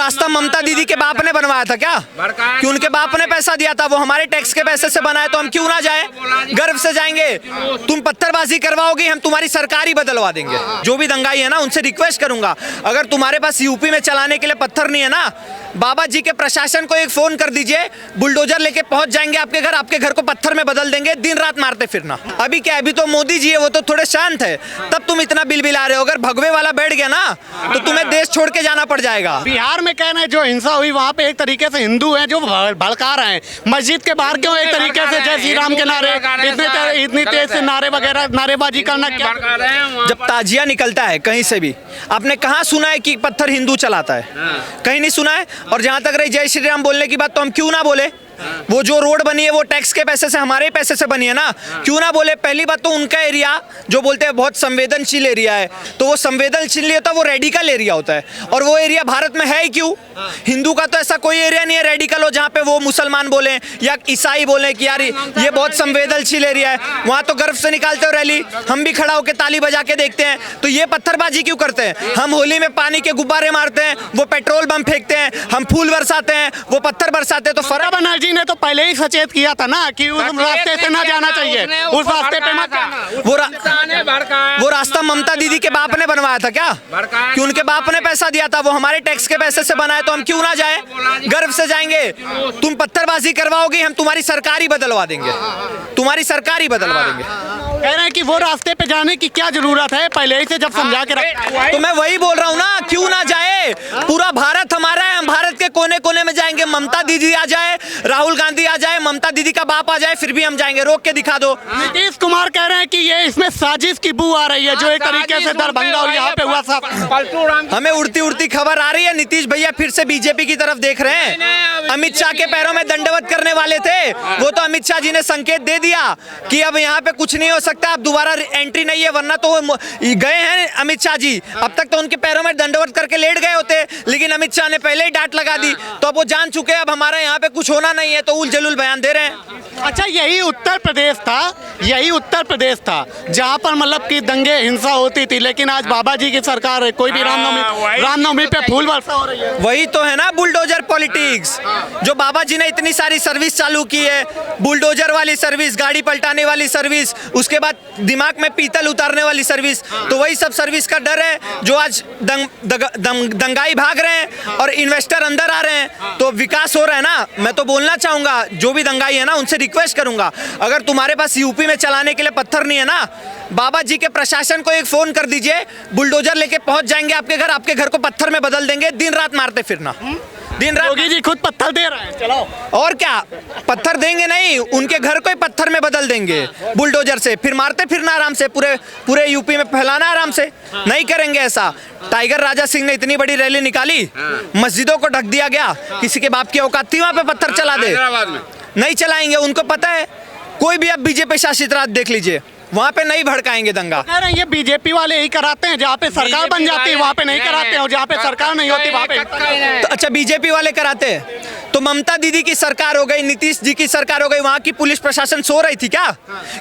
रास्ता ममता दीदी के बाप ने बनवाया था क्या? कि उनके बाप ने पैसा दिया था, वो हमारे टैक्स के पैसे से बनाए, तो हम क्यों ना जाए? गर्व से जाएंगे। तुम पत्थरबाजी करवाओगी, हम तुम्हारी सरकार ही बदलवा देंगे। जो भी दंगाई है ना, उनसे रिक्वेस्ट करूंगा, अगर तुम्हारे पास यूपी में चलाने के लिए पत्थर नहीं है ना, बाबा जी के प्रशासन को एक फोन कर दीजिए, बुलडोजर लेके पहुंच जाएंगे आपके घर को पत्थर में बदल देंगे। दिन रात मारते फिरना। अभी क्या, अभी तो मोदी जी है, वो तो थोड़े शांत है, तब तुम इतना बिल आ रहे हो। अगर भगवे वाला बैठ गया ना, तो तुम्हें देश छोड़ के जाना पड़ जाएगा। बिहार में कहना है जो हिंसा हुई वहाँ पे एक तरीके से हिंदू हैं जो भड़का रहे हैं। मस्जिद के बाहर क्यों एक तरीके से जय श्री राम के नारे, इतनी तेज से नारे वगैरह, नारेबाजी करना क्या? जब ताजिया निकलता है कहीं से भी, आपने कहाँ सुना है कि पत्थर हिंदू चलाता है? कहीं नहीं सुना है। और जहां तक रही जय श्री राम बोलने की बात, तो हम क्यों ना बोले? वो जो रोड बनी है वो टैक्स के पैसे से, हमारे पैसे से बनी है ना, क्यों ना बोले? पहली बात तो उनका एरिया जो बोलते हैं बहुत संवेदनशील एरिया है, तो वो संवेदनशील नहीं होता, वो रेडिकल एरिया होता है। और वो एरिया भारत में है ही क्यों? हिंदू का तो ऐसा कोई एरिया नहीं है रेडिकल हो जहाँ पे वो मुसलमान बोले या ईसाई बोले कि यार ये बहुत संवेदनशील एरिया है। वहाँ तो गर्व से निकालते हो रैली, हम भी खड़ा होकर ताली बजा के देखते हैं। तो ये पत्थरबाजी क्यों करते हैं? हम होली में पानी के गुब्बारे मारते हैं, वो पेट्रोल बम फेंकते हैं, हम फूल बरसाते हैं, वो पत्थर बरसाते हैं। तो फर्क बनर्जी ने तो पहले ही सचेत किया था ना कि उस रास्ते से ना जाना चाहिए, उस रास्ते पे मत जाना। वो रास्ता ममता दीदी के बाप ने बनवाया था क्या? कि उनके बाप ने पैसा दिया था, वो हमारे टैक्स के पैसे से बनाए, तो हम क्यों ना जाए? गर्व से जाएंगे। तुम पत्थरबाजी करवाओगी, हम तुम्हारी सरकार ही बदलवा देंगे, तुम्हारी सरकार ही बदलवा देंगे। कह रहे हैं कि वो रास्ते पे जाने की क्या जरूरत है, पहले ही से जब समझा के रखा। तो मैं वही बोल रहा हूँ ना, क्यों ना जाए? पूरा भारत हमारा है, हम भारत के कोने कोने में जाएंगे। ममता दीदी आ जाए, राहुल गांधी आ जाए, ममता दीदी का बाप आ जाए, फिर भी हम जाएंगे। रोक के दिखा दो। नीतीश कुमार कह रहे हैं कि ये इसमें साजिश की बू आ रही है, जो एक तरीके से दरभंगा और यहाँ पे हुआ सब। हमें उड़ती उड़ती खबर आ रही है, नीतीश भैया फिर से बीजेपी की तरफ देख रहे हैं। अमित शाह के पैरों में दंडवत करने वाले थे, वो तो अमित शाह जी ने संकेत दे दिया कि अब यहाँ पे कुछ नहीं हो सकता, अब दोबारा एंट्री नहीं है, वरना तो वो गए हैं अमित शाह जी। अब तक तो उनके पैरों में दंडवत करके लेट गए होते, लेकिन अमित शाह ने पहले ही डांट लगा दी, तो अब वो जान चुके अब हमारा यहाँ पे कुछ होना नहीं है, तो उल जलूल बयान दे रहे हैं। अच्छा, यही उत्तर प्रदेश था जहाँ पर मतलब कि दंगे हिंसा होती थी, लेकिन आज बाबा जी की सरकार है, कोई भी रामनवमी पे फूल वर्षा हो रही है। वही तो है ना बुलडोजर पॉलिटिक्स, जो बाबा जी ने इतनी सारी सर्विस चालू की है, बुलडोजर वाली सर्विस, गाड़ी पलटाने वाली सर्विस, उसके बाद दिमाग में पीतल उतारने वाली सर्विस, तो वही सब सर्विस का डर है जो आज दंगाई भाग रहे हैं और इन्वेस्टर अंदर आ रहे हैं, तो विकास हो रहा है ना। मैं तो बोलना चाहूंगा, जो भी दंगाई है ना, उनसे रिक्वेस्ट करूंगा, अगर तुम्हारे पास यूपी में चलाने के लिए पत्थर नहीं है ना, बाबा जी के प्रशासन को एक फोन कर दीजिए, बुलडोजर लेके पहुंच जाएंगे आपके घर को पत्थर में बदल देंगे। दिन रात मारते फिरना, दिन रात। योगी जी खुद पत्थर दे रहे हैं, चलो। और क्या, पत्थर देंगे नहीं, उनके घर को ही पत्थर में बदल देंगे बुलडोजर से, फिर मारते फिरना आराम से, पूरे यूपी में फैलाना आराम से। नहीं करेंगे ऐसा। टाइगर राजा सिंह ने इतनी बड़ी रैली निकाली, मस्जिदों को ढक दिया गया, किसी के बाप की औकात थी वहां पे पत्थर चला दे? नहीं चलाएंगे, उनको पता है। कोई भी अब बीजेपी शासित राज्य देख लीजिए, वहाँ पे नहीं भड़काएंगे दंगा। अरे ये बीजेपी वाले ही कराते हैं, जहाँ पे सरकार बन जाती है वहाँ पे नहीं कराते हैं, और जहाँ पे सरकार नहीं होती वहाँ पे। तो अच्छा, बीजेपी वाले कराते हैं, तो ममता दीदी की सरकार हो गई, नीतीश जी की सरकार हो गई, वहाँ की पुलिस प्रशासन सो रही थी क्या?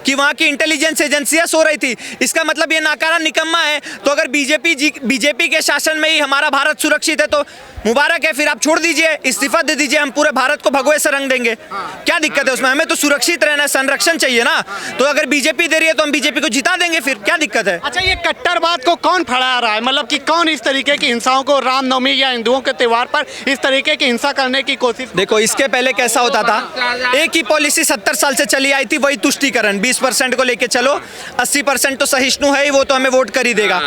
कि वहाँ की इंटेलिजेंस एजेंसियां सो रही थी? इसका मतलब ये नाकारा निकम्मा है। तो अगर बीजेपी के शासन में ही हमारा भारत सुरक्षित है, तो मुबारक है, फिर आप छोड़ दीजिए, इस्तीफा दे दीजिए, हम पूरे भारत को भगवे से रंग देंगे। क्या दिक्कत है उसमें? हमें तो सुरक्षित रहना है, संरक्षण चाहिए ना। तो अगर बीजेपी दे रही है तो हम बीजेपी को जिता देंगे, फिर क्या दिक्कत है? अच्छा, ये कट्टरवाद को कौन फैला रहा है? मतलब कि कौन इस तरीके की हिंसाओं को, रामनवमी या हिंदुओं के त्योहार पर इस तरीके की हिंसा करने की कोशिश? देखो, इसके पहले कैसा होता था, एक ही पॉलिसी 70 साल से चली आई थी, वही तुष्टीकरण, 20% को लेके चलो, 80% तो सहिष्णु है ही, वो तो हमें वोट कर ही देगा,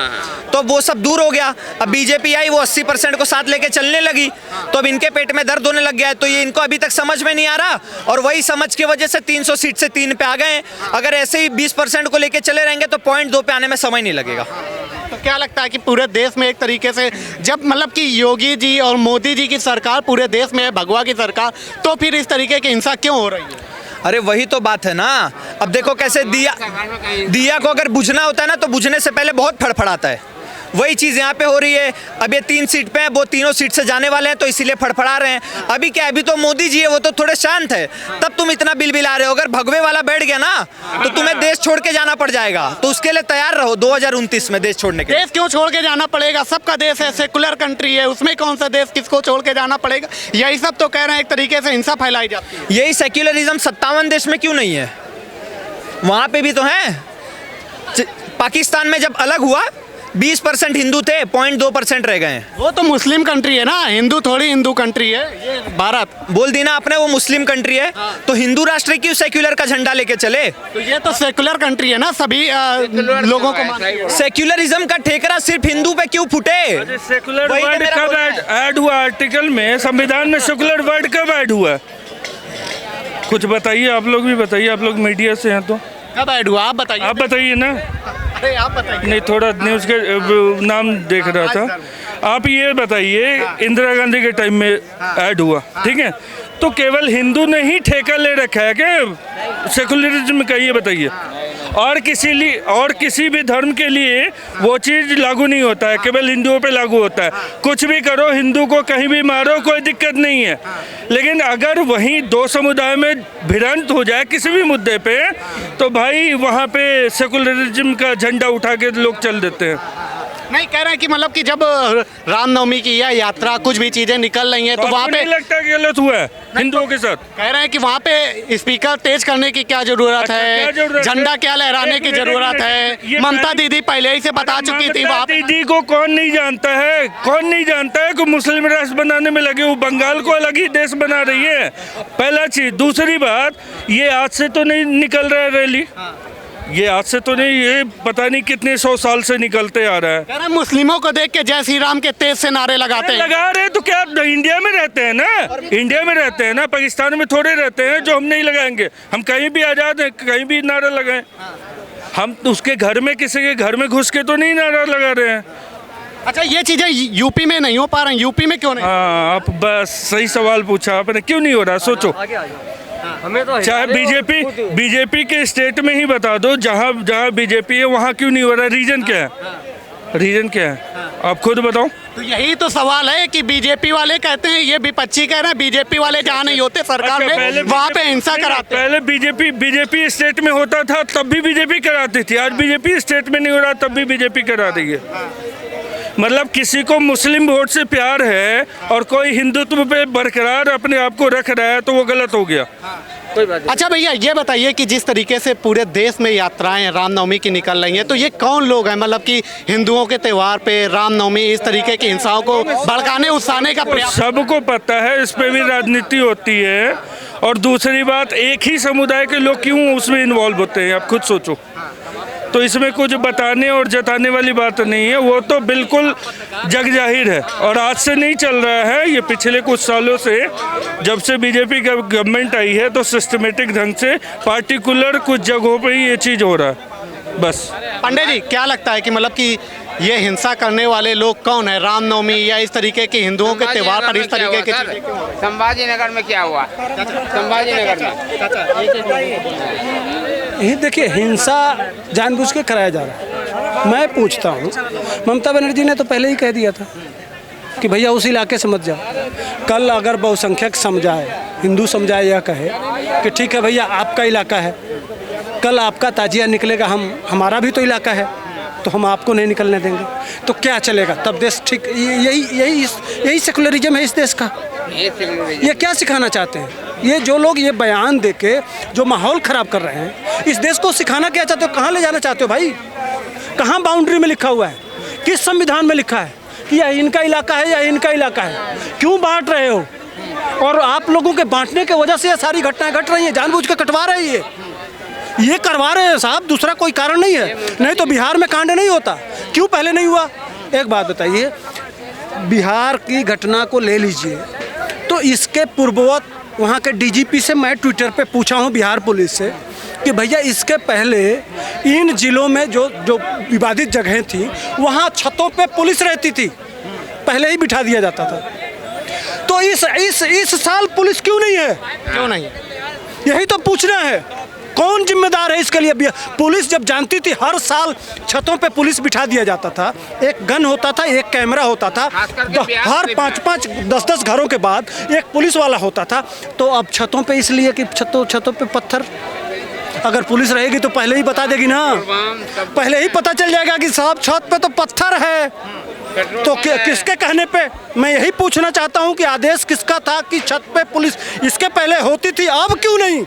तो वो सब दूर हो गया। अब बीजेपी आई, वो 80% को साथ लेके चलने लगी, तो अब इनके पेट में दर्द होने लग गया है। तो ये इनको अभी तक समझ में नहीं आ रहा, और वही समझ की वजह से 300 सीट से 3 पे आ गए। अगर ऐसे ही 20% को लेके चले रहेंगे तो 0.2 पे आने में समय नहीं लगेगा। तो क्या लगता है कि पूरे देश में एक तरीके से जब मतलब कि योगी जी और मोदी जी की सरकार पूरे देश में है, भगवा की सरकार, तो फिर इस तरीके की हिंसा क्यों हो रही है? अरे वही तो बात है ना। अब देखो कैसे दिया को अगर बुझना होता है ना, तो बुझने से पहले बहुत फड़फड़ाता है, वही चीज़ यहाँ पे हो रही है। अब ये 3 सीट पे हैं, वो तीनों सीट से जाने वाले हैं, तो इसीलिए फड़फड़ा रहे हैं। अभी क्या, अभी तो मोदी जी है, वो तो थोड़े शांत है, तब तुम इतना बिलबिला रहे हो। अगर भगवे वाला बैठ गया ना तो तुम्हें देश छोड़ के जाना पड़ जाएगा, तो उसके लिए तैयार रहो 2029 में देश छोड़ने के। देश क्यों छोड़ के जाना पड़ेगा? सबका देश है, सेकुलर कंट्री है, उसमें कौन सा देश किसको छोड़ के जाना पड़ेगा? यही सब तो कह रहे हैं, एक तरीके से हिंसा फैलाई जाती है। यही सेक्युलरिज्म 57 देश में क्यों नहीं है? वहाँ पे भी तो है। पाकिस्तान में जब अलग हुआ 20% हिंदू थे, 0.2% रह गए हैं। वो तो मुस्लिम कंट्री है ना, हिंदू थोड़ी हिंदू कंट्री है ये भारत। बोल दी ना आपने, वो मुस्लिम कंट्री है, तो हिंदू राष्ट्र क्यों सेक्युलर का झंडा लेके चले? तो ये तो सेकुलर कंट्री है ना, सभी लोगों को सेक्युलरिज्म का ठेकरा सिर्फ हिंदू पे क्यों फूटे? सेकुलर वही तो वर्ड मेरा कब बोलना है। ऐड हुआ आर्टिकल में? संविधान में सेकुलर वर्ड कब ऐड हुआ? कुछ बताइए, आप लोग भी बताइए, आप लोग मीडिया से हैं तो। कब ऐड हुआ आप बताइए? आप बताइए ना। अरे आप बताइए। नहीं, थोड़ा न्यूज़ के नाम देख रहा था। आप ये बताइए, इंदिरा गांधी के टाइम में ऐड हुआ, ठीक है? तो केवल हिंदू ने ही ठेका ले रखा है क्या सेकुलरिज्म का? ये बताइए। और किसी भी धर्म के लिए वो चीज़ लागू नहीं होता है, केवल हिंदुओं पे लागू होता है। कुछ भी करो, हिंदू को कहीं भी मारो, कोई दिक्कत नहीं है। लेकिन अगर वहीं दो समुदाय में भिड़ंत हो जाए किसी भी मुद्दे पे, तो भाई वहाँ पे सेकुलरिज्म का झंडा उठा के लोग चल देते हैं। नहीं, कह रहे हैं कि मतलब कि जब रामनवमी की या यात्रा कुछ भी चीजें निकल रही हैं तो वहाँ पे नहीं लगता कि गलत हुआ है हिंदुओं के साथ? कह रहे हैं कि वहाँ पे स्पीकर तेज करने की क्या जरूरत अच्छा, है, क्या जरूरत है? झंडा क्या लहराने की जरूरत है? ममता दीदी पहले ही से बता चुकी थी। वहाँ पे दीदी को कौन नहीं जानता है? कौन नहीं जानता है कि मुस्लिम राष्ट्र बनाने में लगे? वो बंगाल को अलग ही देश बना रही है, पहला चीज। दूसरी बात, ये आज से तो नहीं निकल रहा है रैली, ये आज से तो नहीं, ये पता नहीं कितने 100 साल से निकलते आ रहा है। कह रहे हैं मुस्लिमों को देख के जय श्री राम के तेज से नारे लगाते हैं। लगा रहे तो क्या इंडिया में रहते हैं ना, इंडिया में रहते हैं ना, पाकिस्तान में थोड़े रहते हैं जो हम नहीं लगाएंगे। हम कहीं भी आज़ाद हैं, कहीं भी नारा लगाएं। हम उसके घर में, किसी के घर में घुस के तो नहीं नारा लगा रहे हैं। अच्छा, ये चीजें यूपी में नहीं हो पा रही, यूपी में क्यों नहीं? हाँ, आप बस सही सवाल पूछा आपने, क्यों नहीं हो रहा? सोचो, हमें तो चाहे बीजेपी के स्टेट में ही बता दो, जहाँ जहाँ बीजेपी है वहाँ क्यों नहीं हो रहा? रीजन क्या है? रीजन क्या है? आप खुद बताओ। तो यही तो सवाल है कि बीजेपी वाले कहते हैं, ये विपक्षी कह रहे हैं बीजेपी वाले जहाँ नहीं होते सरकार में वहाँ पे हिंसा कराते हैं। पहले बीजेपी स्टेट में होता था तब भी बीजेपी कराती थी, आज बीजेपी स्टेट में नहीं हो रहा तब भी बीजेपी करा रही है। मतलब किसी को मुस्लिम वोट से प्यार है और कोई हिंदुत्व पे बरकरार अपने आप को रख रहा है, तो वो गलत हो गया। अच्छा भैया, ये बताइए कि जिस तरीके से पूरे देश में यात्राएं रामनवमी की निकल रही हैं, तो ये कौन लोग हैं मतलब कि हिंदुओं के त्यौहार पे रामनवमी इस तरीके की हिंसाओं को भड़काने उकसाने का प्रयास? सबको पता है इस पे भी राजनीति होती है। और दूसरी बात, एक ही समुदाय के लोग क्यों उसमें इन्वॉल्व होते हैं, आप खुद सोचो। तो इसमें कुछ बताने और जताने वाली बात नहीं है, वो तो बिल्कुल जग जाहिर है। और आज से नहीं चल रहा है, ये पिछले कुछ सालों से, जब से बीजेपी का गवर्नमेंट आई है, तो सिस्टमेटिक ढंग से पार्टिकुलर कुछ जगहों पे ही ये चीज़ हो रहा है बस। पंडित जी, क्या लगता है कि मतलब कि ये हिंसा करने वाले लोग कौन है? रामनवमी या इस तरीके की हिंदुओं के त्यौहार पर इस तरीके के चीजें क्यों हो रही हैं? संभाजी नगर में क्या हुआ? संभाजी नगर में ये देखिए, हिंसा जानबूझ के कराया जा रहा है। मैं पूछता हूँ, ममता बनर्जी ने तो पहले ही कह दिया था कि भैया उस इलाके से मत जाओ। कल अगर बहुसंख्यक समझाए, हिंदू समझाए, यह कहे कि ठीक है भैया आपका इलाका है, कल आपका ताजिया निकलेगा, हमारा भी तो इलाका है, तो हम आपको नहीं निकलने देंगे, तो क्या चलेगा? तब देश ठीक। यही सेकुलरिज्म है इस देश का। ये क्या सिखाना चाहते हैं ये जो लोग ये बयान देके जो माहौल ख़राब कर रहे हैं? इस देश को सिखाना क्या चाहते हो? कहाँ ले जाना चाहते हो भाई? कहाँ बाउंड्री में लिखा हुआ है? किस संविधान में लिखा है कि यह इनका इलाका है या इनका इलाका है? क्यों बांट रहे हो? और आप लोगों के बांटने की वजह से ये सारी घटनाएं घट रही हैं। जानबूझ के कटवा रहे हैं, ये करवा रहे हैं साहब, दूसरा कोई कारण नहीं है। नहीं तो बिहार में कांड नहीं होता, क्यों पहले नहीं हुआ? एक बात बताइए, बिहार की घटना को ले लीजिए, तो इसके पूर्ववत वहाँ के डीजीपी से मैं ट्विटर पे पूछा हूँ, बिहार पुलिस से, कि भैया इसके पहले इन जिलों में जो विवादित जगहें थी वहाँ छतों पे पुलिस रहती थी, पहले ही बिठा दिया जाता था। तो इस साल पुलिस क्यों नहीं है? क्यों नहीं? यही तो पूछना है। कौन जिम्मेदार है इसके लिए? पुलिस जब जानती थी, हर साल छतों पे पुलिस बिठा दिया जाता था, एक गन होता था, एक कैमरा होता था, हर 5-5 10-10 घरों के बाद एक पुलिस वाला होता था। तो अब छतों पे इसलिए कि छतों पे पत्थर, अगर पुलिस रहेगी तो पहले ही बता देगी ना, पहले ही पता चल जाएगा कि साहब छत पे तो पत्थर है। तो किसके कहने पे? मैं यही पूछना चाहता हूं कि आदेश किसका था कि छत पे पुलिस इसके पहले होती थी, अब क्यों नहीं?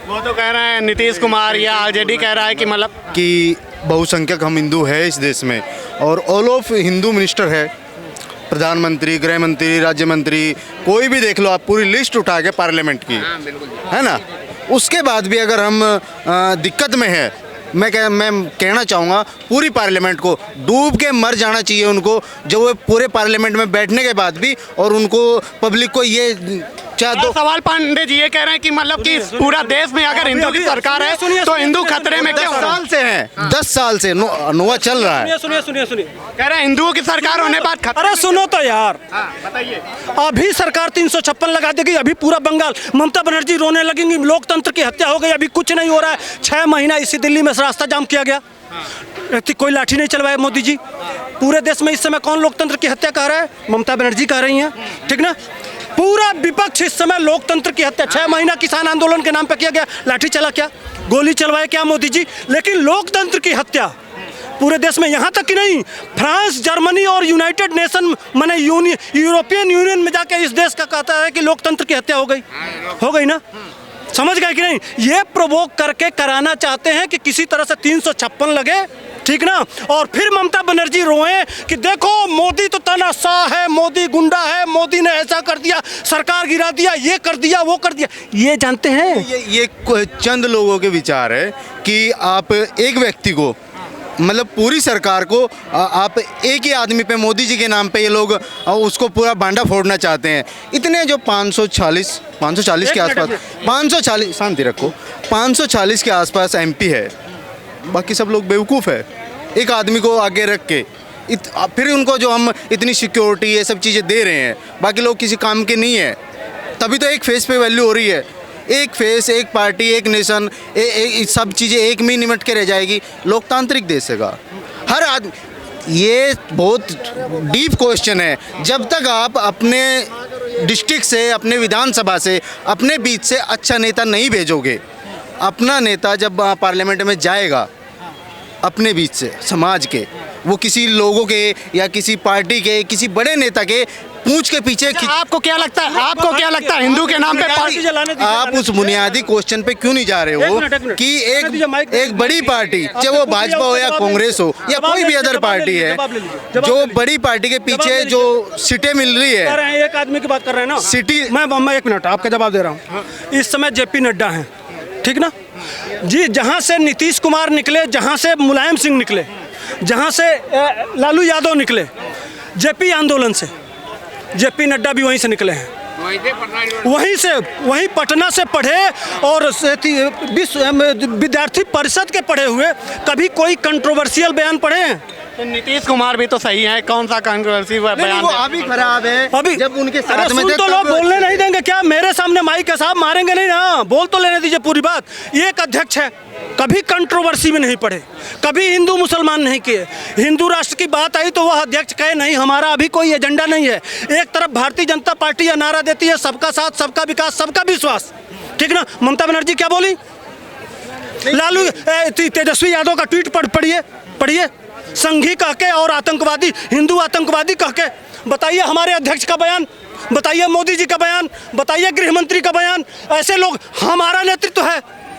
वो तो कह रहे हैं नीतीश कुमार या आरजेडी कह रहा है कि मतलब कि बहुसंख्यक हम हिंदू है इस देश में, और ऑल ऑफ हिंदू मिनिस्टर है, प्रधानमंत्री, गृह मंत्री, राज्य मंत्री, कोई भी देख लो आप, पूरी लिस्ट उठा के पार्लियामेंट की, है ना। उसके बाद भी अगर हम दिक्कत में है, मैं कहना चाहूँगा पूरी पार्लियामेंट को डूब के मर जाना चाहिए उनको, जो वो पूरे पार्लियामेंट में बैठने के बाद भी, और उनको पब्लिक को ये सवाल पांडे जी ये कह रहे हैं कि मतलब कि पूरा देश में अगर हिंदू की सरकार है तो हिंदू खतरे में क्यों? 10 साल से हैं, 10 साल से नोवा चल रहा है। सुनिए कह रहे हैं हिंदुओं की सरकार होने बाद खतरे। अरे सुनो तो यार, बताइए। अभी सरकार 356 लगा देगी, अभी पूरा बंगाल, ममता बनर्जी रोने लगेंगी, लोकतंत्र की हत्या हो गई, अभी कुछ नहीं हो रहा है। 6 महीना इसी दिल्ली में रास्ता जाम किया गया, कोई लाठी नहीं चलवाया मोदी जी। पूरे देश में इस समय कौन लोकतंत्र की हत्या कर रहा है? ममता बनर्जी कह रही हैं, ठीक ना। पूरा विपक्ष इस समय लोकतंत्र की हत्या, 6 महीना किसान आंदोलन के नाम पे किया गया, लाठी चला क्या, गोली चलवाए क्या मोदी जी? लेकिन लोकतंत्र की हत्या पूरे देश में, यहाँ तक कि नहीं, फ्रांस, जर्मनी और यूनाइटेड नेशन माने यूरोपियन यूनियन में जाके इस देश का कहता है कि लोकतंत्र की हत्या हो गई ना। समझ गए कि नहीं? ये प्रोवोक करके कराना चाहते हैं कि किसी तरह से 356 लगे, ठीक ना, और फिर ममता बनर्जी रोए कि देखो मोदी तो तानाशाह है, मोदी गुंडा है, मोदी ने ऐसा कर दिया, सरकार गिरा दिया, ये कर दिया, वो कर दिया। ये जानते हैं, ये चंद लोगों के विचार है कि आप एक व्यक्ति को, मतलब पूरी सरकार को आप एक ही आदमी पे, मोदी जी के नाम पे ये लोग उसको पूरा बांडा फोड़ना चाहते हैं। इतने जो 540 के आसपास, 540, शांति रखो, 540 के आसपास एमपी है, बाकी सब लोग बेवकूफ़ है। एक आदमी को आगे रख के फिर उनको जो हम इतनी सिक्योरिटी ये सब चीज़ें दे रहे हैं, बाकी लोग किसी काम के नहीं है, तभी तो एक फेस पे वैल्यू हो रही है। एक फेस, एक पार्टी, एक नेशन, सब चीज़ें एक में निमट के रह जाएगी। लोकतांत्रिक देश है का हर आदमी। ये बहुत डीप क्वेश्चन है। जब तक आप अपने डिस्ट्रिक्ट से, अपने विधानसभा से, अपने बीच से अच्छा नेता नहीं भेजोगे, अपना नेता जब पार्लियामेंट में जाएगा अपने बीच से, समाज के, वो किसी लोगों के या किसी पार्टी के, किसी बड़े नेता के पूंछ के पीछे आपको क्या लगता है हिंदू के नाम पे पार्टी जलाने? आप उस बुनियादी क्वेश्चन पे क्यों नहीं जा रहे हो कि एक बड़ी पार्टी, चाहे वो भाजपा हो या कांग्रेस हो या कोई भी अदर पार्टी है, जो बड़ी पार्टी के पीछे जो सीटें मिल रही है, एक आदमी की बात कर रहे हैं ना, सिटी। मैं 1 मिनट आपका जवाब दे रहा हूँ। इस समय जेपी नड्डा हैं, ठीक ना जी, जहाँ से नीतीश कुमार निकले, जहाँ से मुलायम सिंह निकले, जहाँ से लालू यादव निकले, जेपी आंदोलन से, जेपी नड्डा भी वहीं से निकले हैं, वहीं पटना से पढ़े और विद्यार्थी परिषद के पढ़े हुए। कभी कोई कंट्रोवर्शियल बयान पढ़े हैं? तो नीतीश कुमार भी तो सही है, कौन सा कंट्रोवर्सी बयान? वो अभी खराब है, अभी जब उनके साथ में थे तो लोग बोलने नहीं देंगे क्या? मेरे सामने माइक के साहब मारेंगे नहीं ना, बोल तो लेने दीजिए पूरी बात। एक अध्यक्ष है, कभी कंट्रोवर्सी में नहीं पड़े, कभी हिंदू मुसलमान नहीं किए, हिंदू राष्ट्र की बात आई तो वह अध्यक्ष कहे नहीं हमारा अभी कोई एजेंडा नहीं है। एक तरफ भारतीय जनता पार्टी यह नारा देती है सबका साथ, सबका विकास, सबका विश्वास, ठीक ना। ममता बनर्जी क्या बोली? लालू तेजस्वी यादव का ट्वीट पढ़िए, संघी कह के और आतंकवादी, हिंदू आतंकवादी कह के। बताइए हमारे अध्यक्ष का बयान, बताइए मोदी जी का बयान, बताइए गृह मंत्री का बयान। ऐसे लोग, हमारा नेतृत्व है,